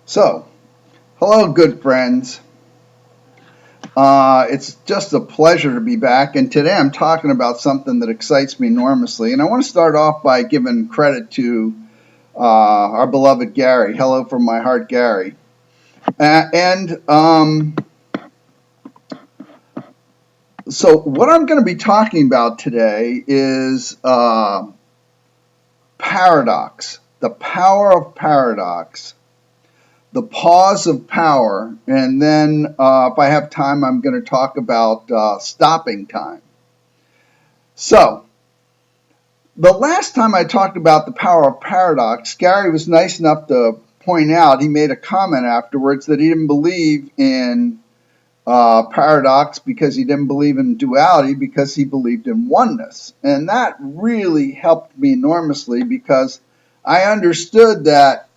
So, hello, good friends. It's just a pleasure to be back, and today I'm talking about something that excites me enormously. And I want to start off by giving credit to our beloved Gary. Hello from my heart, Gary. So, what I'm going to be talking about today is paradox, the power of paradox. The pause of power, and then if I have time, I'm going to talk about stopping time. So, the last time I talked about the power of paradox, Gary was nice enough to point out, he made a comment afterwards that he didn't believe in paradox because he didn't believe in duality, because he believed in oneness. And that really helped me enormously because I understood that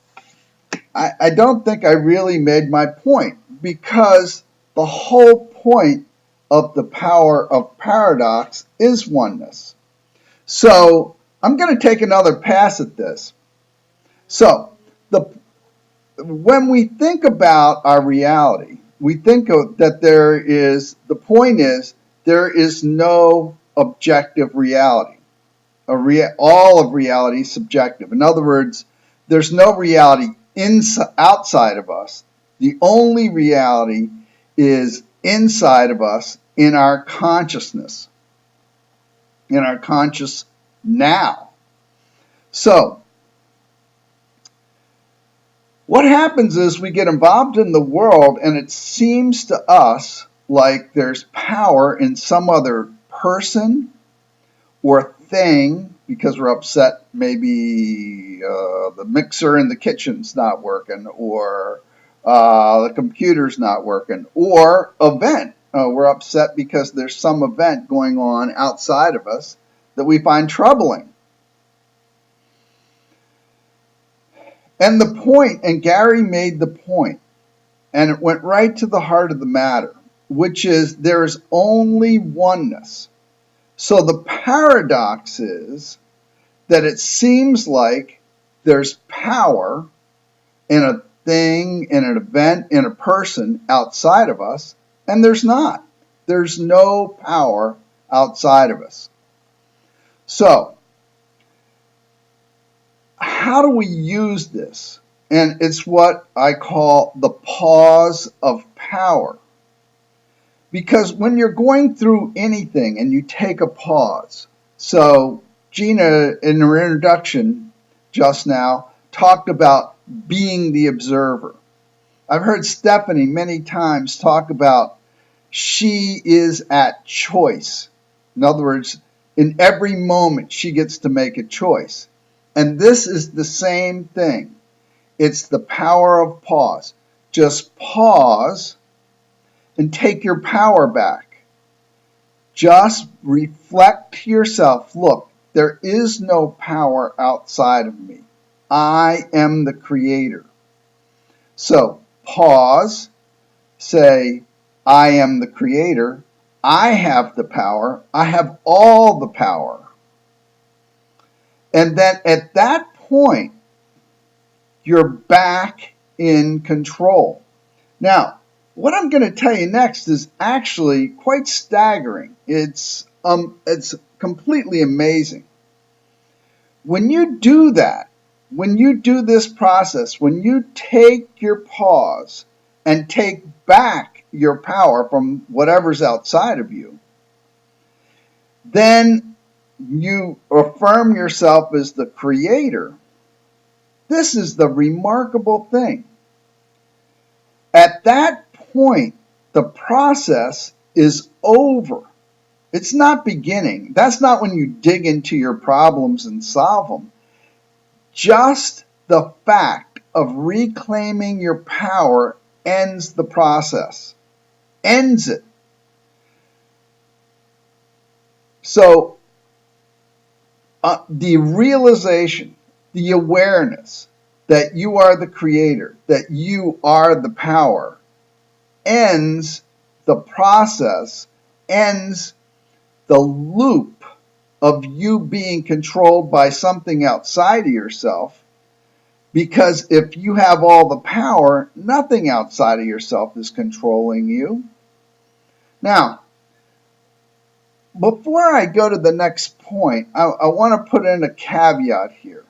I don't think I really made my point, because the whole point of the power of paradox is oneness. So I'm going to take another pass at this. So when we think about our reality, we think that the point is there is no objective reality. All of reality is subjective. In other words, there's no reality outside of us. The only reality is inside of us, in our consciousness, in our conscious now. So, what happens is we get involved in the world, and it seems to us like there's power in some other person or thing, because we're upset, maybe the mixer in the kitchen's not working, or the computer's not working, or event. We're upset because there's some event going on outside of us that we find troubling. And the point, and Gary made the point, and it went right to the heart of the matter, which is there is only oneness. So the paradox is that it seems like there's power in a thing, in an event, in a person outside of us, and there's not. There's no power outside of us. So, how do we use this? And it's what I call the pause of power. Because when you're going through anything and you take a pause, so Gina, in her introduction just now, talked about being the observer. I've heard Stephanie many times talk about she is at choice. In other words, in every moment she gets to make a choice. And this is the same thing. It's the power of pause. Just pause and take your power back. Just reflect to yourself, look, there is no power outside of me. I am the creator. So pause, say, I am the creator. I have the power. I have all the power. And then at that point, you're back in control. Now, what I'm going to tell you next is actually quite staggering. It's completely amazing. When you do that, when you do this process, when you take your pause and take back your power from whatever's outside of you, then you affirm yourself as the creator. This is the remarkable thing. At that point, the process is over. It's not beginning. That's not when you dig into your problems and solve them. Just the fact of reclaiming your power ends the process, ends it. So, the realization, the awareness that you are the creator, that you are the power, ends the process, ends the loop of you being controlled by something outside of yourself, Because if you have all the power, nothing outside of yourself is controlling you. Now, before I go to the next point, I want to put in a caveat here.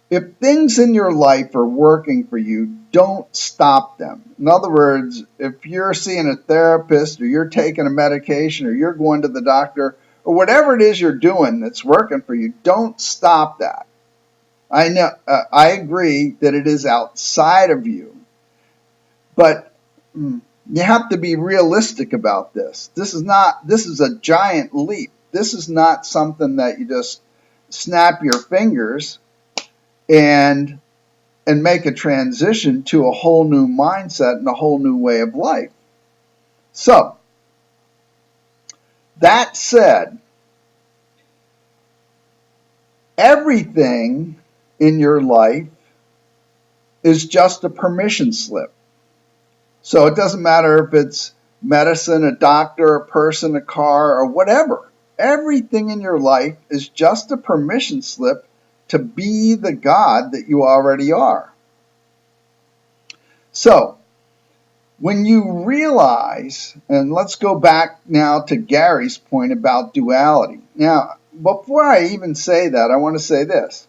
If things in your life are working for you, don't stop them. In other words, if you're seeing a therapist or you're taking a medication or you're going to the doctor or whatever it is you're doing that's working for you, don't stop that. I know, I agree that it is outside of you, but you have to be realistic about this. This is a giant leap. This is not something that you just snap your fingers and make a transition to a whole new mindset and a whole new way of life. So, that said, everything in your life is just a permission slip. So it doesn't matter if it's medicine, a doctor, a person, a car, or whatever. Everything in your life is just a permission slip to be the God that you already are. So, when you realize, and let's go back now to Gary's point about duality. Now, before I even say that, I want to say this.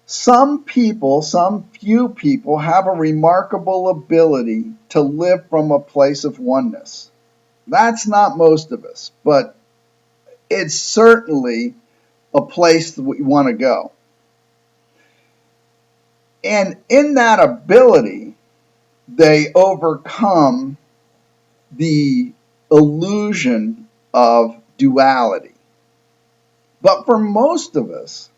Some few people have a remarkable ability to live from a place of oneness. That's not most of us, but it's certainly a place that we want to go. And in that ability, they overcome the illusion of duality. But for most of us,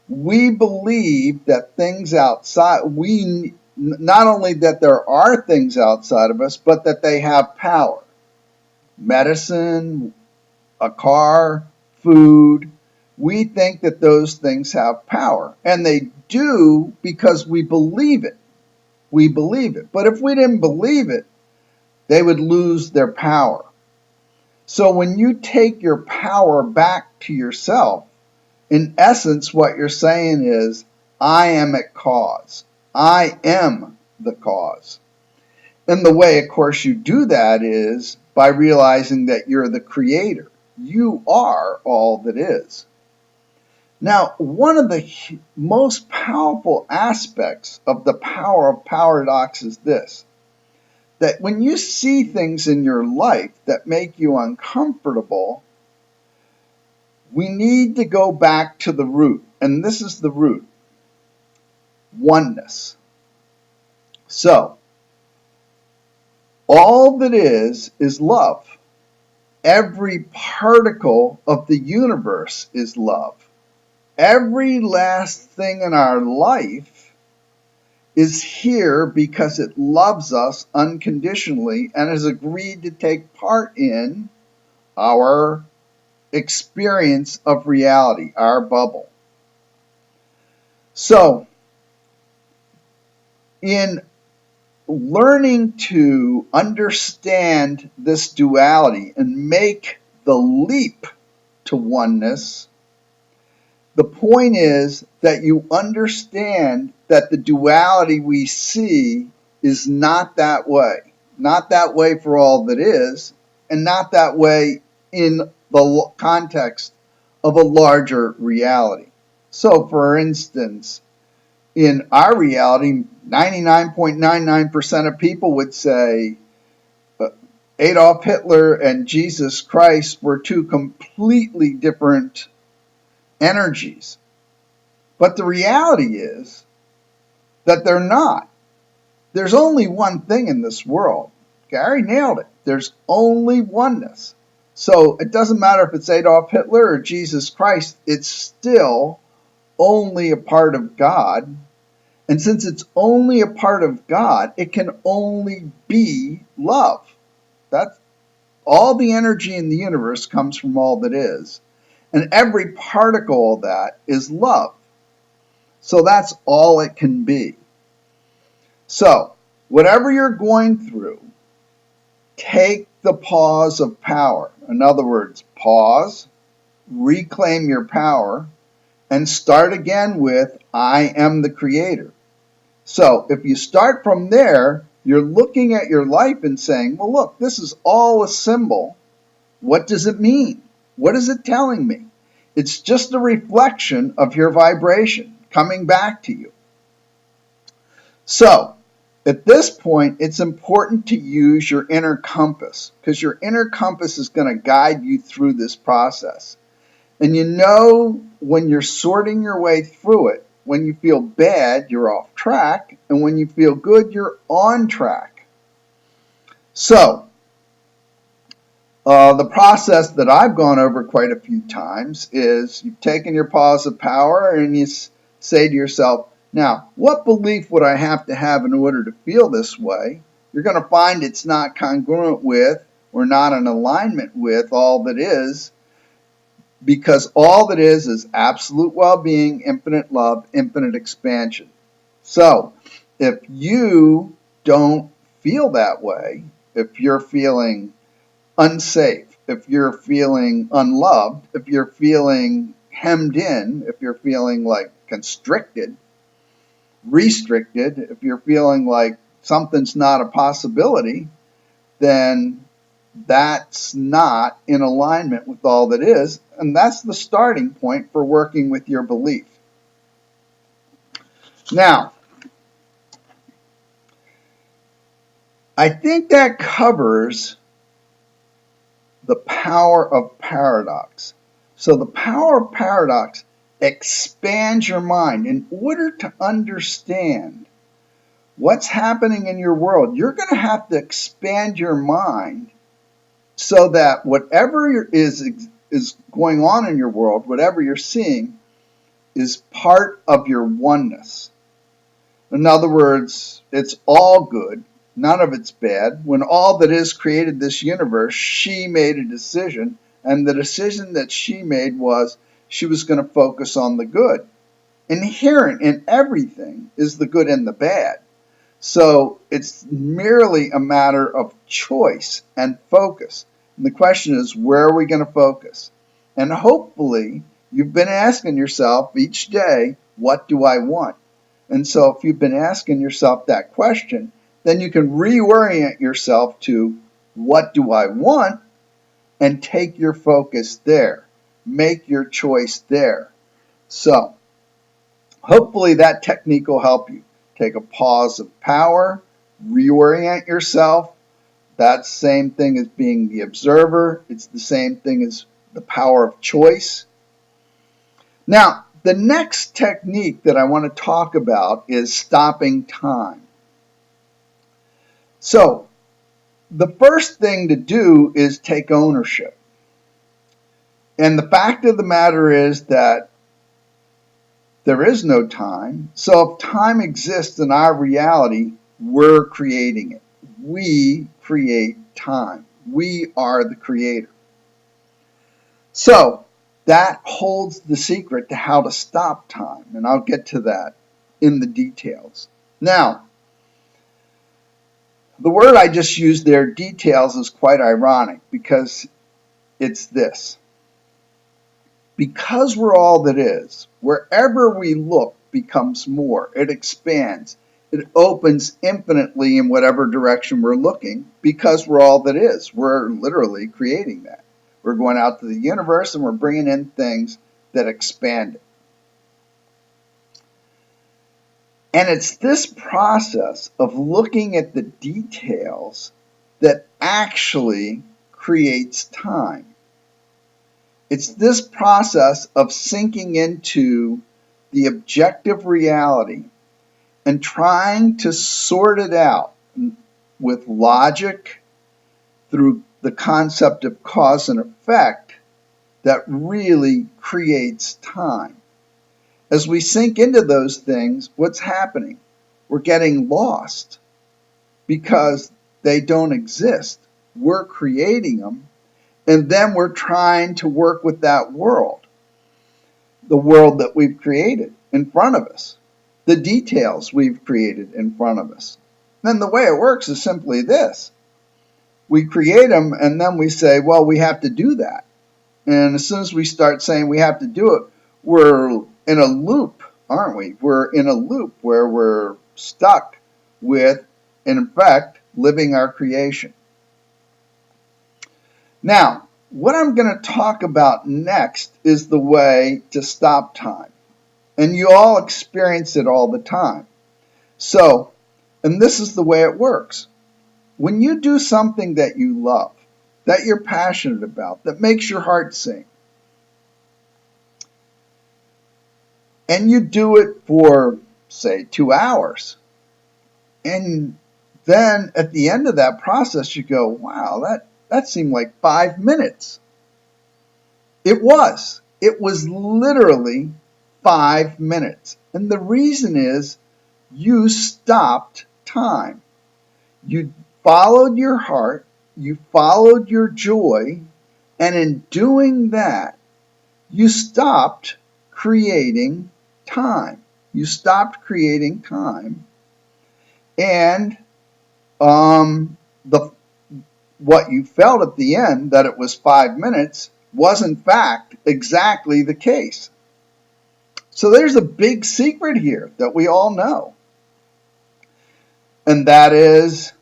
we believe that things outside, not only that there are things outside of us, but that they have power. Medicine, a car, food, we think that those things have power. And they do because we believe it. We believe it. But if we didn't believe it, they would lose their power. So when you take your power back to yourself, in essence, what you're saying is, I am at cause. I am the cause. And the way, of course, you do that is by realizing that you're the creator. You are all that is. Now, one of the most powerful aspects of the power of paradox is this, that when you see things in your life that make you uncomfortable, we need to go back to the root, and this is the root, oneness. So, all that is love. Every particle of the universe is love. Every last thing in our life is here because it loves us unconditionally and has agreed to take part in our experience of reality, our bubble. So, in learning to understand this duality and make the leap to oneness, the point is that you understand that the duality we see is not that way. Not that way for all that is, and not that way in the context of a larger reality. So, for instance, in our reality, 99.99% of people would say Adolf Hitler and Jesus Christ were two completely different energies. But the reality is that they're not. There's only one thing in this world. Gary nailed it. There's only oneness. So it doesn't matter if it's Adolf Hitler or Jesus Christ, it's still only a part of God. And since it's only a part of God, it can only be love. That's all the energy in the universe comes from all that is. And every particle of that is love. So that's all it can be. So, whatever you're going through, take the pause of power. In other words, pause, reclaim your power, and start again with, I am the creator. So if you start from there, you're looking at your life and saying, well, look, this is all a symbol. What does it mean? What is it telling me? It's just a reflection of your vibration coming back to you. So at this point, it's important to use your inner compass, because your inner compass is going to guide you through this process. And you know when you're sorting your way through it, when you feel bad, you're off track, and when you feel good, you're on track. So the process that I've gone over quite a few times is you've taken your pause of power and you say to yourself, now, what belief would I have to have in order to feel this way? You're going to find it's not congruent with or not in alignment with all that is, because all that is absolute well-being, infinite love, infinite expansion. So if you don't feel that way, if you're feeling unsafe, if you're feeling unloved, if you're feeling hemmed in, if you're feeling like constricted, restricted, if you're feeling like something's not a possibility, then that's not in alignment with all that is, and that's the starting point for working with your belief. Now, I think that covers the power of paradox. So the power of paradox expands your mind. In order to understand what's happening in your world, you're going to have to expand your mind so that whatever is going on in your world, whatever you're seeing, is part of your oneness. In other words, it's all good. None of it's bad. When all that is created this universe, she made a decision, and the decision that she made was she was going to focus on the good. Inherent in everything is the good and the bad. So it's merely a matter of choice and focus. And the question is, where are we going to focus? And hopefully, you've been asking yourself each day, what do I want? And so if you've been asking yourself that question, then you can reorient yourself to, what do I want? And take your focus there. Make your choice there. So hopefully that technique will help you. Take a pause of power, reorient yourself. That's the same thing as being the observer. It's the same thing as the power of choice. Now, the next technique that I want to talk about is stopping time. So, the first thing to do is take ownership. And the fact of the matter is that there is no time. So if time exists in our reality, we're creating it. We create time. We are the creator. So that holds the secret to how to stop time, and I'll get to that in the details. Now, the word I just used there, details, is quite ironic because it's this. Because we're all that is, wherever we look becomes more. It expands. It opens infinitely in whatever direction we're looking because we're all that is. We're literally creating that. We're going out to the universe and we're bringing in things that expand it. And it's this process of looking at the details that actually creates time. It's this process of sinking into the objective reality and trying to sort it out with logic through the concept of cause and effect that really creates time. As we sink into those things, what's happening? We're getting lost because they don't exist. We're creating them, and then we're trying to work with that world, the world that we've created in front of us, the details we've created in front of us. Then the way it works is simply this. We create them, and then we say, well, we have to do that. And as soon as we start saying we have to do it, we're in a loop, aren't we? We're in a loop where we're stuck with, in fact, living our creation. Now, what I'm going to talk about next is the way to stop time. And you all experience it all the time. So, and this is the way it works. When you do something that you love, that you're passionate about, that makes your heart sing, and you do it for, say, 2 hours, and then at the end of that process you go, wow, that seemed like 5 minutes. It was literally 5 minutes. And the reason is you stopped time. You followed your heart, you followed your joy, and in doing that, you stopped creating time. You stopped creating time, and what you felt at the end, that it was 5 minutes, was in fact exactly the case. So there's a big secret here that we all know, and that is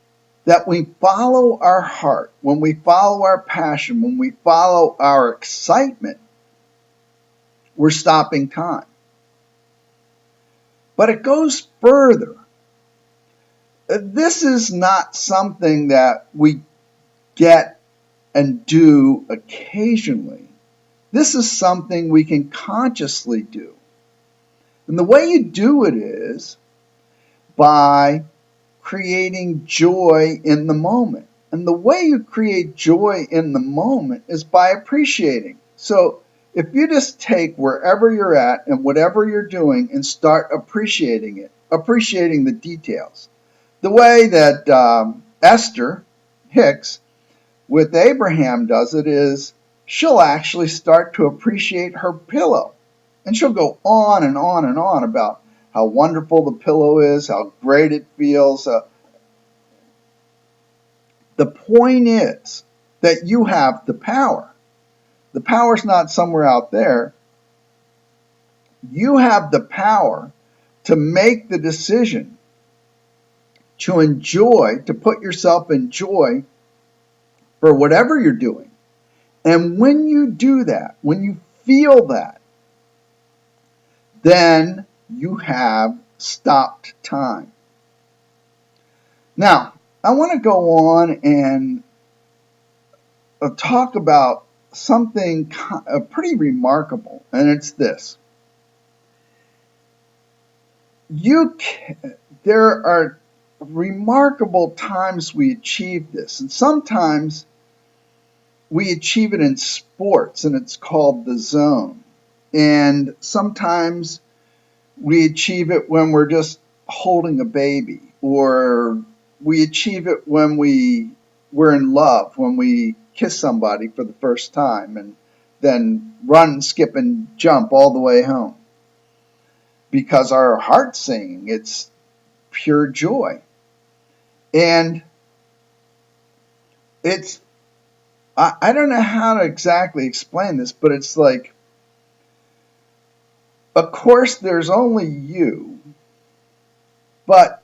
that we follow our heart, when we follow our passion, when we follow our excitement, we're stopping time. But it goes further. This is not something that we get and do occasionally. This is something we can consciously do. And the way you do it is by creating joy in the moment. And the way you create joy in the moment is by appreciating. So if you just take wherever you're at and whatever you're doing and start appreciating it, appreciating the details. The way that Esther Hicks with Abraham does it is she'll actually start to appreciate her pillow. And she'll go on and on and on about how wonderful the pillow is, how great it feels. The point is that you have the power. The power's not somewhere out there. You have the power to make the decision to enjoy, to put yourself in joy for whatever you're doing. And when you do that, when you feel that, then you have stopped time. Now, I want to go on and talk about something pretty remarkable, and it's this. There are remarkable times we achieve this, and sometimes we achieve it in sports, and it's called the zone. And sometimes we achieve it when we're just holding a baby, or we achieve it when we're in love, when we kiss somebody for the first time and then run, skip, and jump all the way home. Because our heart's singing, it's pure joy. And it's, I don't know how to exactly explain this, but it's like, of course, there's only you, but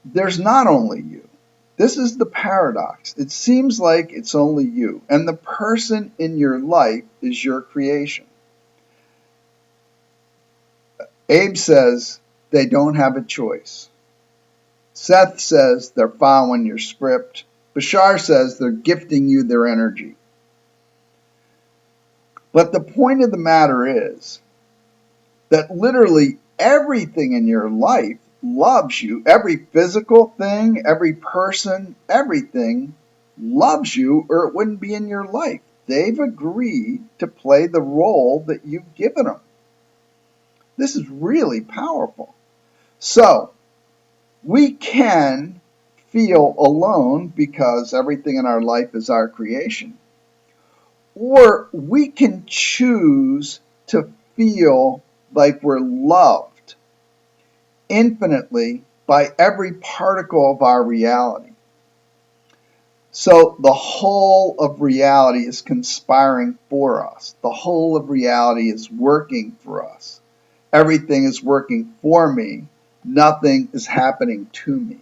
there's not only you. This is the paradox. It seems like it's only you, and the person in your life is your creation. Abe says they don't have a choice. Seth says they're following your script. Bashar says they're gifting you their energy. But the point of the matter is that literally everything in your life loves you. Every physical thing, every person, everything loves you, or it wouldn't be in your life. They've agreed to play the role that you've given them. This is really powerful. So, we can feel alone because everything in our life is our creation. Or we can choose to feel like we're loved infinitely by every particle of our reality. So the whole of reality is conspiring for us. The whole of reality is working for us. Everything is working for me. Nothing is happening to me.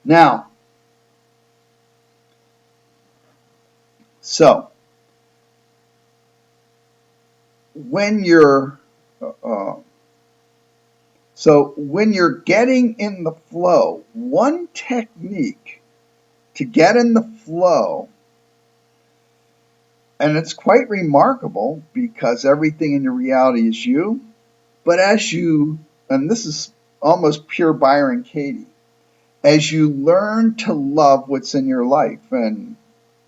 Now, so when you're getting in the flow, one technique to get in the flow, and it's quite remarkable because everything in your reality is you, but and this is almost pure Byron Katie, as you learn to love what's in your life, and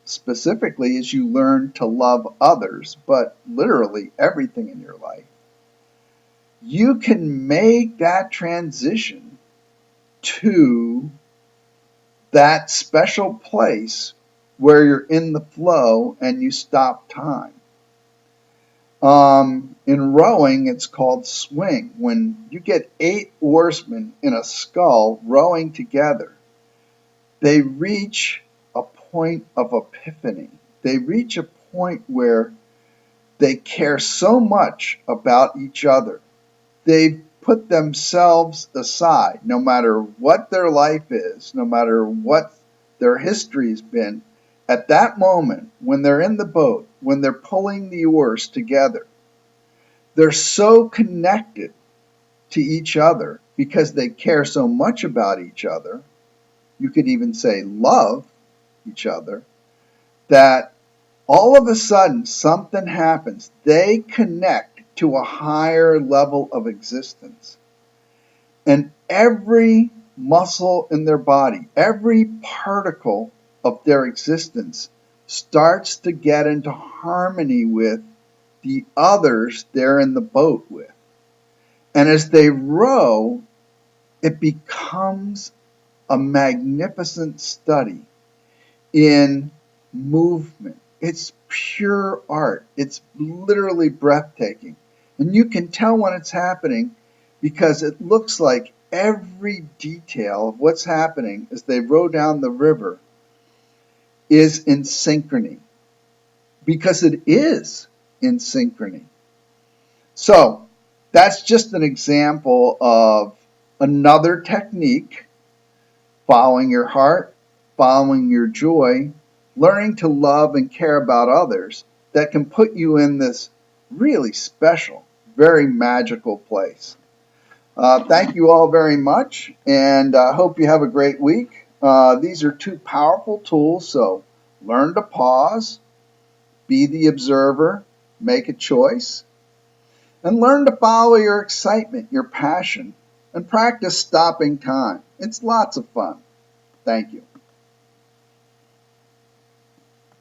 specifically as you learn to love others, but literally everything in your life, you can make that transition to that special place where you're in the flow and you stop time. In rowing, it's called swing. When you get 8 oarsmen in a scull rowing together, they reach a point of epiphany. They reach a point where they care so much about each other. They've put themselves aside, no matter what their life is, no matter what their history's been. At that moment, when they're in the boat, when they're pulling the oars together, they're so connected to each other because they care so much about each other. You could even say love each other, that all of a sudden something happens. They connect to a higher level of existence. And every muscle in their body, every particle of their existence starts to get into harmony with the others they're in the boat with. And as they row, it becomes a magnificent study in movement. It's pure art. It's literally breathtaking. And you can tell when it's happening because it looks like every detail of what's happening as they row down the river is in synchrony. Because it is in synchrony. So that's just an example of another technique: following your heart, following your joy, learning to love and care about others, that can put you in this really special, very magical place. Thank you all very much, and I hope you have a great week. These are 2 powerful tools, so learn to pause, be the observer, make a choice, and learn to follow your excitement, your passion, and practice stopping time. It's lots of fun. Thank you.